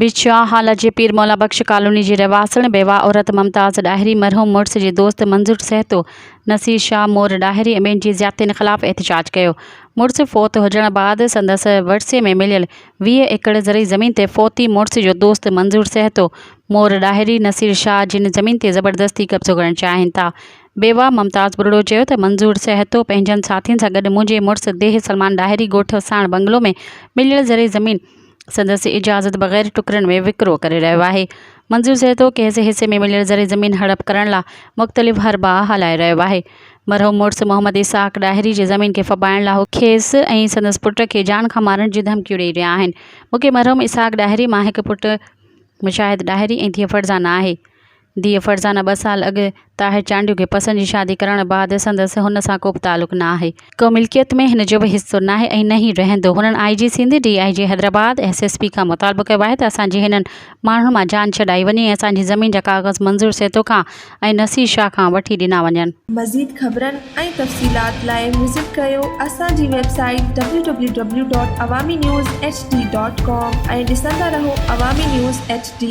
बिछा हाल जे पीर मौला बख्श कॉलोनी जी रहवासण बेवा औरत मुमताज़ डाहिरी मरहूम मुड़स जे दोस्त मंजूर सहतो नसीर शाह मोर डाहिरी ॿियनि जी ज़्यादतियुनि ख़िलाफ़ एहतजाज कयो। मुड़स फ़ौत हुजण बाद संदसि वरिसे में मिलियल 20 एकड़ ज़रई ज़मीन ते फ़ौती मुड़स जो दोस्त मंजूर सहतो मोर डाहिरी नसीर शाह जिन ज़मीन ते ज़बरदस्ती कब्ज़ो करणु चाहिनि था। बेवा मुमताज़ बुरड़ो चयो त मंजूर सहतो पंहिंजनि साथियुनि सां गॾु मुंहिंजे मुड़स देह सलमान डाहिरी ॻोठ साण बंगलो में मिलियल ज़रई ज़मीन संदसि इजाज़त बग़ैर टुकरनि में विकिरो करे रहियो आहे। मंजूर सहतो कंहिं हिसे में मिलियल ज़रई ज़मीन हड़प करण लाइ मुख़्तलिफ़ हरबा हलाए रहियो आहे। मरहूम मुड़स मोहम्मद इसाक़ डाहिरी जी ज़मीन खे फॿाइण लाइ खेसि ऐं संदसि पुट खे जान खां मारण जी धमकियूं ॾेई रहिया आहिनि। मूंखे मरहूम इसाक़ डाहिरी मां हिकु पुटु मुशाहिद डाहिरी ऐं धीअ फरज़ाना आहे। धीअ फरज़ाना 2 साल अॻु ताहिर चांडियूं खे पसंदि जी शादी करण बाद संदसि हुन सां को बि तालुक़ु न आहे। को मिल्कियत में हिन जो बि हिसो न आहे ऐं न ई रहंदो। हुननि IG Sindh DIG Hyderabad SSP खां मुतालबो कयो आहे त असांजी हिननि माण्हुनि मां जान छॾाई वञे ऐं असांजी ज़मीन जा कागज़ मंजूर सहतो खां ऐं नसीर शाह खां वठी ॾिना वञनि। मज़ीद ख़बरनि ऐं तफ़सीलात लाइ विज़िट कयो असांजी वेबसाइट www.awamiNewsHD.com ऐं ॾिसंदा रहो अवामी न्यूज़ HD।